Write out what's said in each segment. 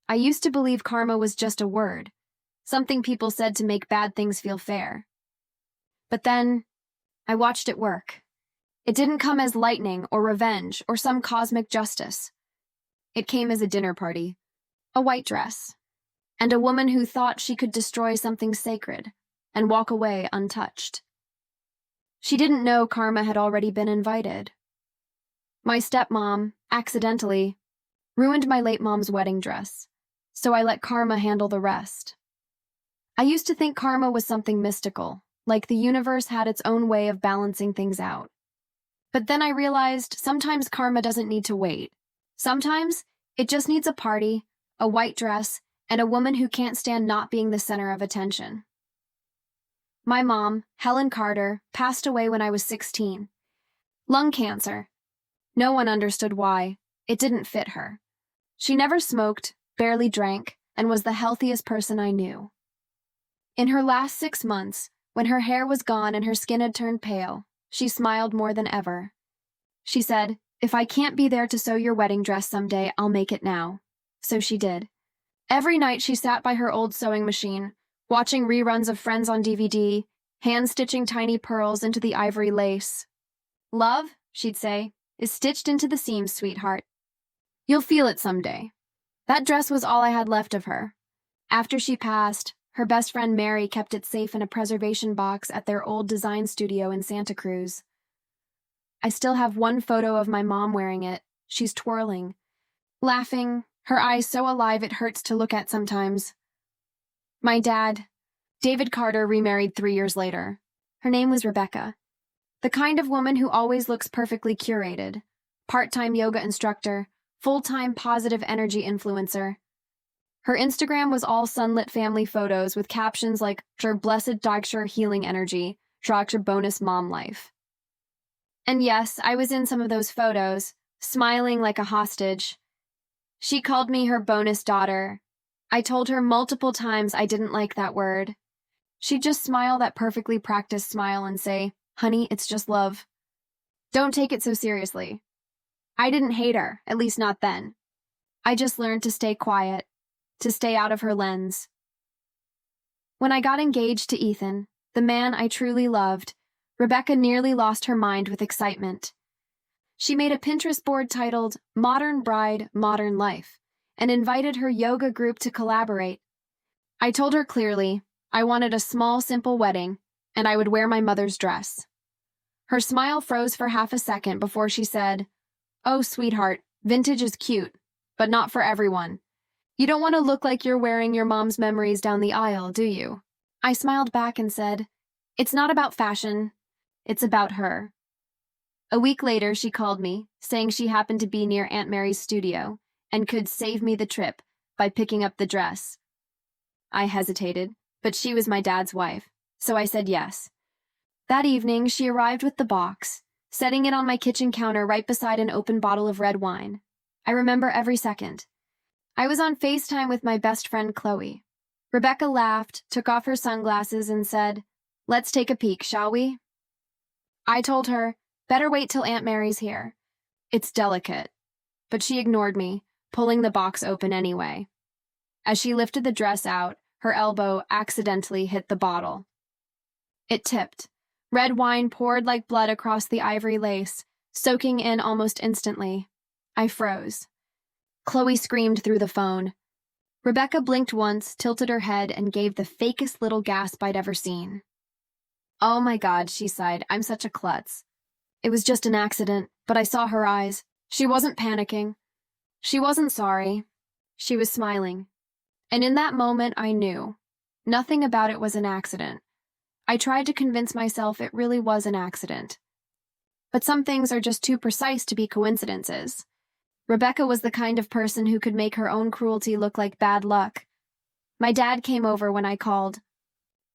I used to believe karma was just a word, something people said to make bad things feel fair. But then, I watched it work. It didn't come as lightning or revenge or some cosmic justice. It came as a dinner party, a white dress, and a woman who thought she could destroy something sacred and walk away untouched. She didn't know karma had already been invited. My stepmom, accidentally, ruined my late mom's wedding dress, so I let karma handle the rest. I used to think karma was something mystical, like the universe had its own way of balancing things out. But then I realized sometimes karma doesn't need to wait. Sometimes it just needs a party, a white dress, and a woman who can't stand not being the center of attention. My mom, Helen Carter, passed away when I was 16. Lung cancer. No one understood why. It didn't fit her. She never smoked, barely drank, and was the healthiest person I knew. In her last 6 months, when her hair was gone and her skin had turned pale, she smiled more than ever. She said, "If I can't be there to sew your wedding dress someday, I'll make it now." So she did. Every night she sat by her old sewing machine, watching reruns of Friends on DVD, hand-stitching tiny pearls into the ivory lace. "Love," she'd say, "is stitched into the seams, sweetheart. You'll feel it someday." That dress was all I had left of her. After she passed, her best friend Mary kept it safe in a preservation box at their old design studio in Santa Cruz. I still have one photo of my mom wearing it. She's twirling, laughing, her eyes so alive it hurts to look at sometimes. My dad, David Carter, remarried 3 years later. Her name was Rebecca. The kind of woman who always looks perfectly curated. Part-time yoga instructor, full-time positive energy influencer. Her Instagram was all sunlit family photos with captions like, "Your blessed Dogshire healing energy, Dogshire bonus mom life." And yes, I was in some of those photos, smiling like a hostage. She called me her bonus daughter. I told her multiple times I didn't like that word. She'd just smile that perfectly practiced smile and say, "Honey, it's just love. Don't take it so seriously." I didn't hate her, at least not then. I just learned to stay quiet, to stay out of her lens. When I got engaged to Ethan, the man I truly loved, Rebecca nearly lost her mind with excitement. She made a Pinterest board titled "Modern Bride, Modern Life" and invited her yoga group to collaborate. I told her clearly I wanted a small, simple wedding, and I would wear my mother's dress. Her smile froze for half a second before she said, "Oh, sweetheart, vintage is cute, but not for everyone. You don't want to look like you're wearing your mom's memories down the aisle, do you?" I smiled back and said, "It's not about fashion. It's about her." A week later, she called me, saying she happened to be near Aunt Mary's studio and could save me the trip by picking up the dress. I hesitated, but she was my dad's wife, so I said yes. That evening, she arrived with the box, setting it on my kitchen counter right beside an open bottle of red wine. I remember every second. I was on FaceTime with my best friend Chloe. Rebecca laughed, took off her sunglasses, and said, "Let's take a peek, shall we?" I told her, "Better wait till Aunt Mary's here. It's delicate." But she ignored me, pulling the box open anyway. As she lifted the dress out, her elbow accidentally hit the bottle. It tipped. Red wine poured like blood across the ivory lace, soaking in almost instantly. I froze. Chloe screamed through the phone. Rebecca blinked once, tilted her head, and gave the fakest little gasp I'd ever seen. "Oh my God," she sighed, "I'm such a klutz." It was just an accident, but I saw her eyes. She wasn't panicking. She wasn't sorry. She was smiling. And in that moment, I knew. Nothing about it was an accident. I tried to convince myself it really was an accident. But some things are just too precise to be coincidences. Rebecca was the kind of person who could make her own cruelty look like bad luck. My dad came over when I called.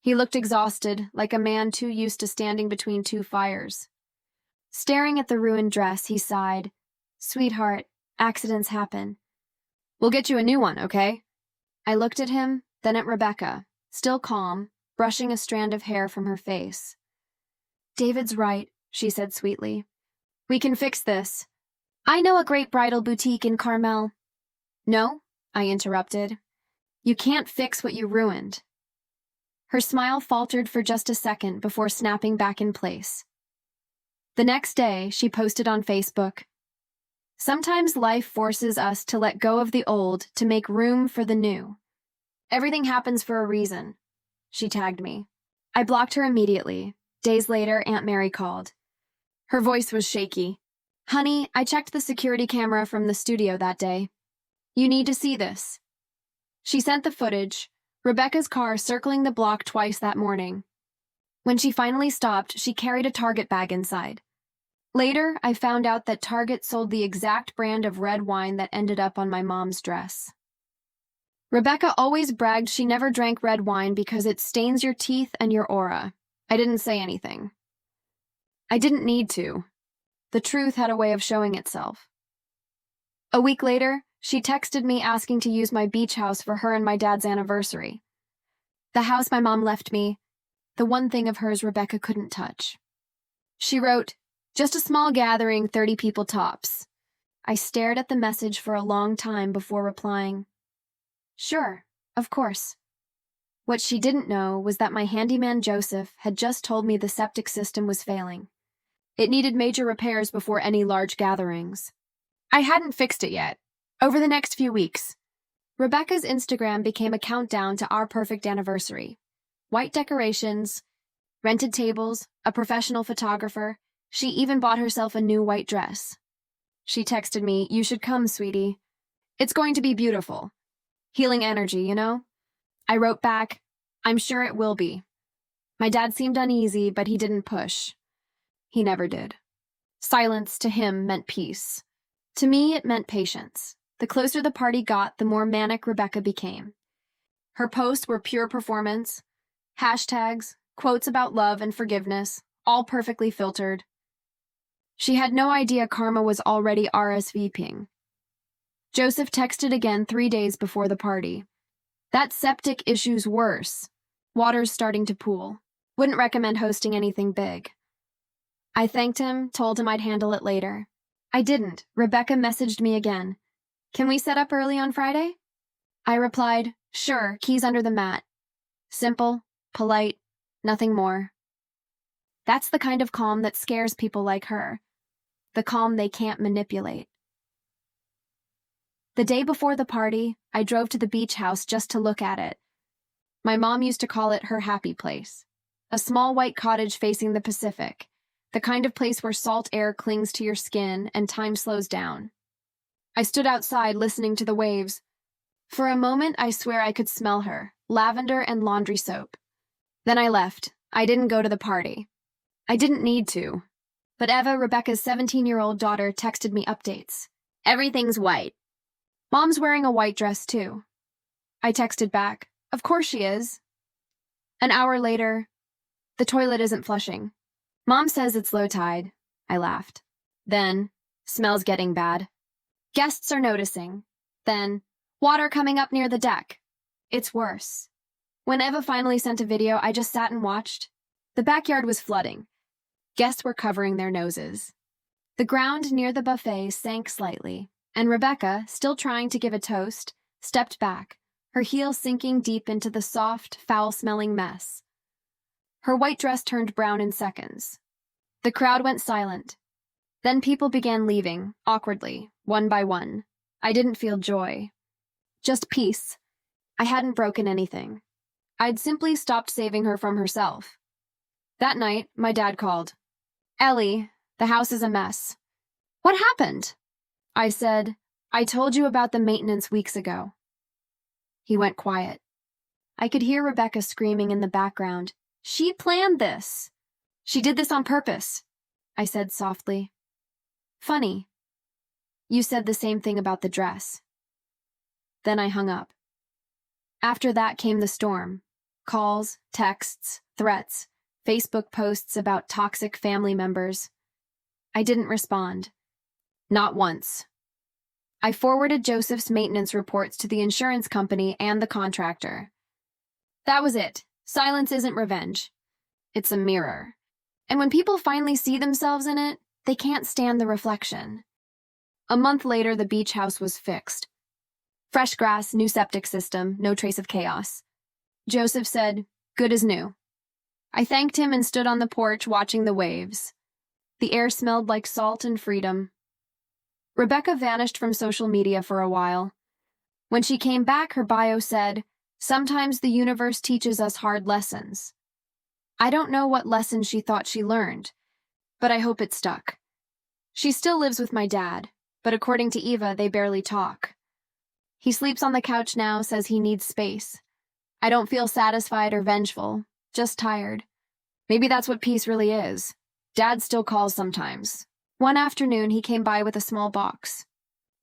He looked exhausted, like a man too used to standing between two fires. Staring at the ruined dress, he sighed. "Sweetheart, accidents happen. We'll get you a new one, okay?" I looked at him, then at Rebecca, still calm, brushing a strand of hair from her face. "David's right," she said sweetly. "We can fix this. I know a great bridal boutique in Carmel." "No? I interrupted. You can't fix what you ruined. Her smile faltered for just a second before snapping back in place. The next day, she posted on Facebook, "Sometimes life forces us to let go of the old to make room for the new. Everything happens for a reason." She tagged me. I blocked her immediately. Days later, Aunt Mary called. Her voice was shaky. "Honey, I checked the security camera from the studio that day. You need to see this." She sent the footage, Rebecca's car circling the block twice that morning. When she finally stopped, she carried a Target bag inside. Later, I found out that Target sold the exact brand of red wine that ended up on my mom's dress. Rebecca always bragged she never drank red wine because it stains your teeth and your aura. I didn't say anything. I didn't need to. The truth had a way of showing itself. A week later, she texted me asking to use my beach house for her and my dad's anniversary. The house my mom left me, the one thing of hers Rebecca couldn't touch. She wrote, "Just a small gathering, 30 people tops." I stared at the message for a long time before replying, "Sure, of course." What she didn't know was that my handyman Joseph had just told me the septic system was failing. It needed major repairs before any large gatherings. I hadn't fixed it yet. Over the next few weeks, Rebecca's Instagram became a countdown to our perfect anniversary. White decorations, rented tables, a professional photographer. She even bought herself a new white dress. She texted me, "You should come, sweetie. It's going to be beautiful. Healing energy, you know?" I wrote back, "I'm sure it will be." My dad seemed uneasy, but he didn't push. He never did. Silence to him meant peace. To me, it meant patience. The closer the party got, the more manic Rebecca became. Her posts were pure performance, hashtags, quotes about love and forgiveness, all perfectly filtered. She had no idea karma was already RSVPing. Joseph texted again 3 days before the party. "That septic issue's worse. Water's starting to pool. Wouldn't recommend hosting anything big." I thanked him, told him I'd handle it later. I didn't. Rebecca messaged me again. "Can we set up early on Friday?" I replied, "Sure, keys under the mat." Simple, polite, nothing more. That's the kind of calm that scares people like her. The calm they can't manipulate. The day before the party, I drove to the beach house just to look at it. My mom used to call it her happy place. A small white cottage facing the Pacific, the kind of place where salt air clings to your skin and time slows down. I stood outside listening to the waves. For a moment, I swear I could smell her, lavender and laundry soap. Then I left. I didn't go to the party. I didn't need to. But Eva, Rebecca's 17-year-old daughter, texted me updates. "Everything's white." Mom's wearing a white dress, too. I texted back, "Of course she is." An hour later, "The toilet isn't flushing." "Mom says it's low tide." I laughed. Then, "Smell's getting bad." "Guests are noticing." Then, "Water coming up near the deck." It's worse. When Eva finally sent a video, I just sat and watched. The backyard was flooding. Guests were covering their noses. The ground near the buffet sank slightly, and Rebecca, still trying to give a toast, stepped back, her heels sinking deep into the soft, foul-smelling mess. Her white dress turned brown in seconds. The crowd went silent. Then people began leaving, awkwardly, one by one. I didn't feel joy. Just peace. I hadn't broken anything. I'd simply stopped saving her from herself. That night, my dad called. "Ellie, the house is a mess." "What happened?" I said, "I told you about the maintenance weeks ago." He went quiet. I could hear Rebecca screaming in the background. "She planned this. She did this on purpose," I said softly. "Funny. You said the same thing about the dress." Then I hung up. After that came the storm. Calls, texts, threats, Facebook posts about toxic family members. I didn't respond. Not once. I forwarded Joseph's maintenance reports to the insurance company and the contractor. That was it. Silence isn't revenge. It's a mirror. And when people finally see themselves in it, they can't stand the reflection. A month later, the beach house was fixed. Fresh grass, new septic system, no trace of chaos. Joseph said, "Good as new." I thanked him and stood on the porch watching the waves. The air smelled like salt and freedom. Rebecca vanished from social media for a while. When she came back, her bio said, "Sometimes the universe teaches us hard lessons." I don't know what lesson she thought she learned, but I hope it stuck. She still lives with my dad, but according to Eva, they barely talk. He sleeps on the couch now, says he needs space. I don't feel satisfied or vengeful, just tired. Maybe that's what peace really is. Dad still calls sometimes. One afternoon, he came by with a small box.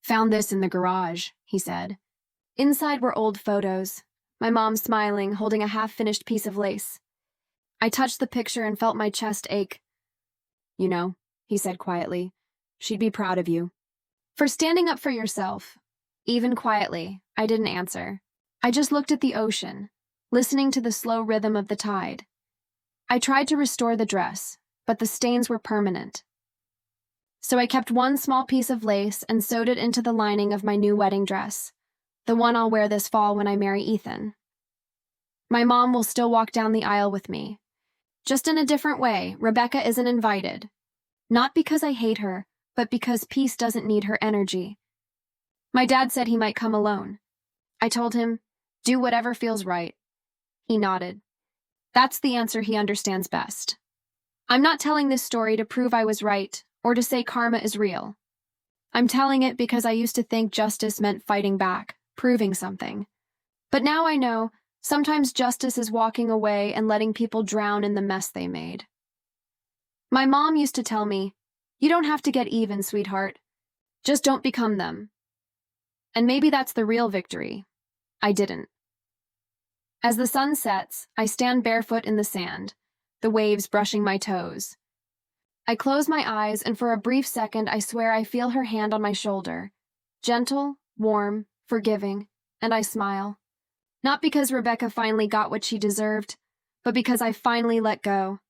"Found this in the garage," he said. Inside were old photos. My mom smiling, holding a half-finished piece of lace. I touched the picture and felt my chest ache. "You know," he said quietly, "she'd be proud of you for standing up for yourself." Even quietly, I didn't answer. I just looked at the ocean, listening to the slow rhythm of the tide. I tried to restore the dress, but the stains were permanent. So I kept one small piece of lace and sewed it into the lining of my new wedding dress, the one I'll wear this fall when I marry Ethan. My mom will still walk down the aisle with me. Just in a different way, Rebecca isn't invited. Not because I hate her, but because peace doesn't need her energy. My dad said he might come alone. I told him, "Do whatever feels right." He nodded. That's the answer he understands best. I'm not telling this story to prove I was right or to say karma is real. I'm telling it because I used to think justice meant fighting back, proving something. But now I know sometimes justice is walking away and letting people drown in the mess they made. My mom used to tell me, "You don't have to get even, sweetheart. Just don't become them." And maybe that's the real victory. I didn't. As the sun sets, I stand barefoot in the sand, the waves brushing my toes. I close my eyes, and for a brief second I swear I feel her hand on my shoulder. Gentle, warm, forgiving, and I smile. Not because Rebecca finally got what she deserved, but because I finally let go.